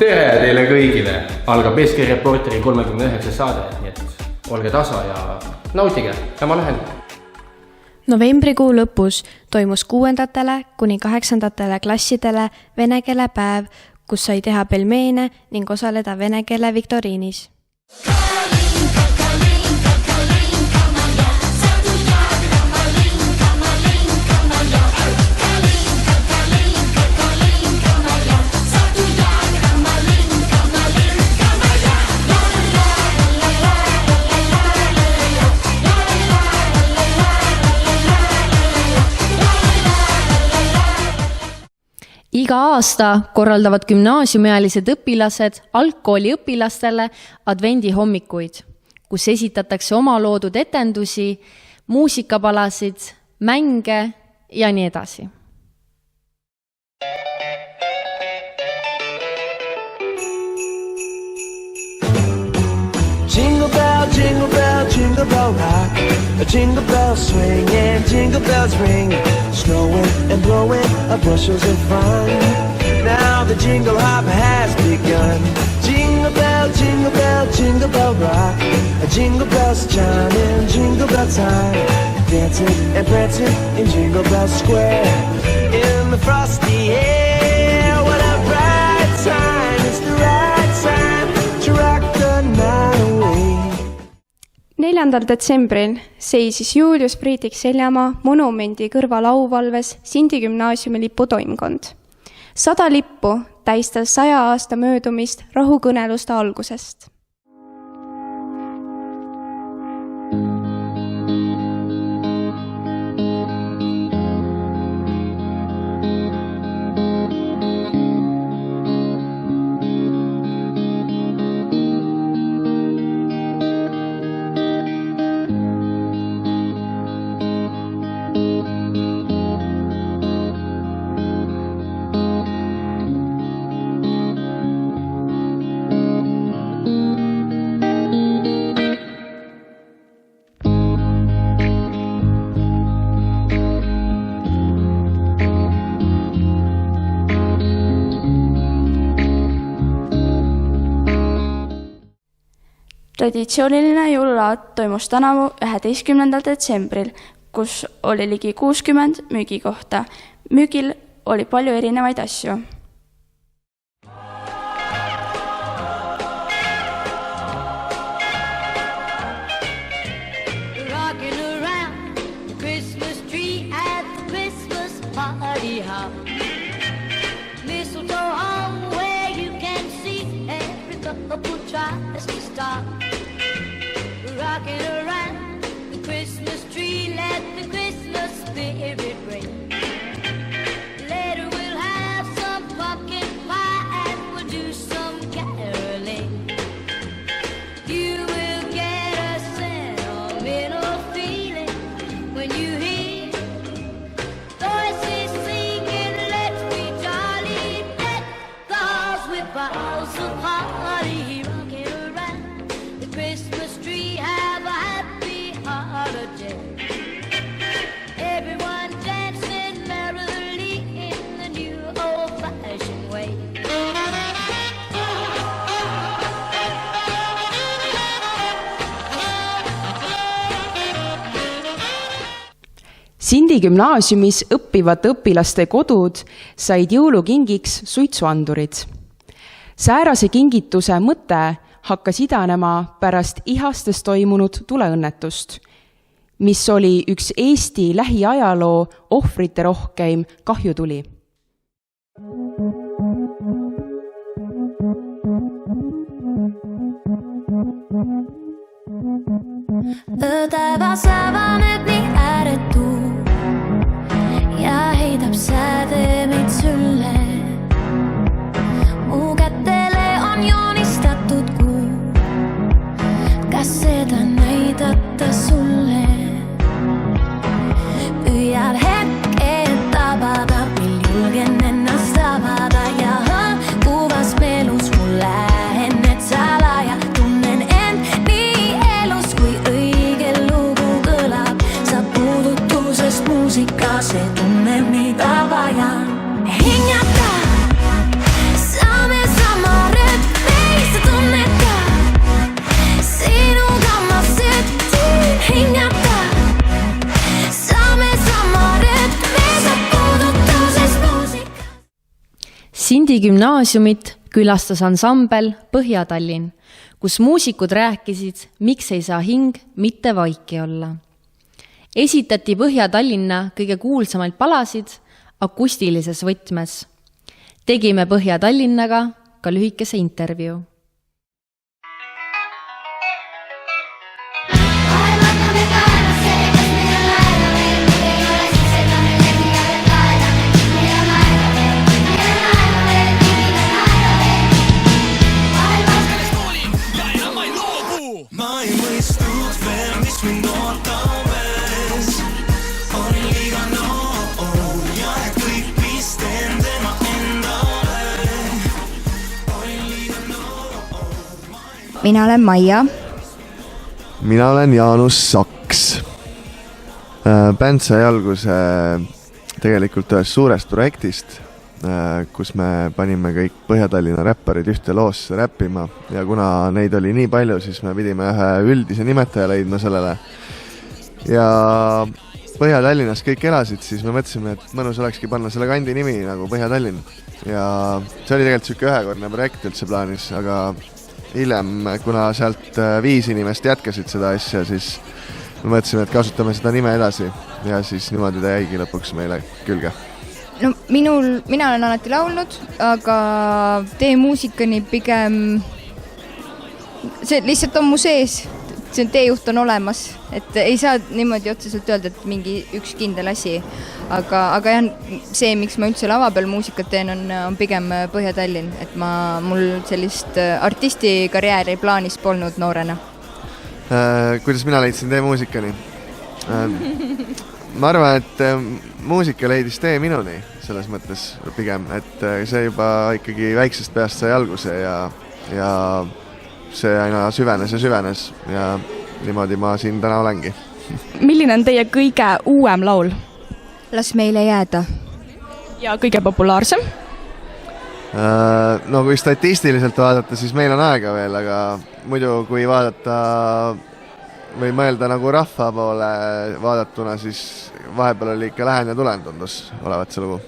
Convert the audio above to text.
tere teile kõigile! Algab SK Reporteri 39. saade, nii et olge tasa ja nautige. Ja ma lähen. Novembrikuu lõpus toimus 6. kuni 8. klassidele vene keele päev, kus sai teha pelmeene ning osaleda vene keele viktoriinis. Iga aasta korraldavad gümnaasiumiealised õpilased algkooli õpilastele advendihommikuid, kus esitatakse oma loodud etendusi, muusikapalasid, mänge ja nii edasi. Jingle bell, jingle bell, jingle bell rock. A jingle bell swing and jingle bells ring. Snowing and blowing bushels of fun. Now the jingle hop has begun. Jingle bell, jingle bell, jingle bell rock. A jingle bells chiming, jingle bell time. Dancing and prancing in Jingle Bell Square. In the frosty air, what a bright time. It's the right time to rock the night away. 4. detsembril seisis Julius Priidik Seljamaa monumendi kõrval auvalves Sindi gümnaasiumi liputoimkond. 100 lippu tähistas 100 aasta möödumist rahukõneluste algusest. Traditsiooniline jõululaat toimus tänavu 11. detsembril, kus oli ligi 60 müügikohta. Müügil oli palju erinevaid asju. Rocking around the Christmas tree at the Christmas party hop. Mistletoe hung where you can see every couple tries to stop. Rocking around the Christmas tree, let the Christmas spirit ring. Later we'll have some pumpkin pie and we'll do some caroling. You will get a sentimental feeling when you hear voices singing, let's be jolly, deck the halls with boughs of holly. Rocking around the Christmas tree, have a happy holiday. Everyone dancing merrily in the new old-fashioned way. Sindi gümnaasiumis õppivate õpilaste kodud said jõulukingiks suitsuandurid. Säärase kingituse mõte hakkas idanema pärast Ihastes toimunud tuleõnnetust, mis oli üks Eesti lähiajaloo ohvrite rohkeim kahjutuli. Öötaevas avaneb nii ääretu ja heidab sääde meid sülle. Mu kätele on joonistatud kuu, kas seda näidata sulle? Püüan hetke tabada, mil julgen ennast avada ja kuvas meelus mul lähen need salaja. Tunnen end nii elus, kui õige lugu kõlab. Kundigümnaasiumit külastas ansambel Põhja-Tallinn, kus muusikud rääkisid, miks ei saa hing mitte vaiki olla. Esitati Põhja-Tallinna kõige kuulsamaid palasid akustilises võtmes. Tegime Põhja-Tallinnaga ka lühikese intervjuu. Mina olen Maia. Mina olen Jaanus Saks. Bänd sai alguse tegelikult ühest suurest projektist, kus me panime kõik Põhja-Tallinna räpparid ühte loosse räppima ja kuna neid oli nii palju, siis me pidime ühe üldise nimetaja leidma sellele. Ja Põhja-Tallinnas kõik elasid, siis me mõtlesime, et mõnus olekski panna selle kandi nimi nagu Põhja-Tallinn. Ja see oli tegelikult selline ühekordne projekt üldse plaanis, aga hiljem, kuna sealt 5 inimest jätkasid seda asja, siis me mõtlesime, et kasutame seda nime edasi ja siis niimoodi ta jäigi lõpuks meile külge. No, mina olen alati laulnud, aga tee muusikani pigem, see lihtsalt on mu sees, see teejuht on olemas, et ei saa niimoodi otseselt öelda, et mingi üks kindel asi, aga jah, see, miks ma üldse lava peal muusikat teen, on pigem Põhja-Tallinn, et mul sellist artistikarjääri plaanis polnud noorena. Kuidas mina leidsin tee muusikani? Ma arvan, et muusika leidis tee minuni selles mõttes pigem, et see juba ikkagi väiksest peast sai alguse ja see aina süvenes ja niimoodi ma siin täna olengi. Milline on teie kõige uuem laul? Las meile jääda. Ja kõige populaarsem? No kui statistiliselt vaadata, siis meil on aega veel, aga muidu kui vaadata või mõelda nagu rahva poole vaadatuna, siis vahepeal oli ikka Lähen ja tulen tundus olevat see lugu.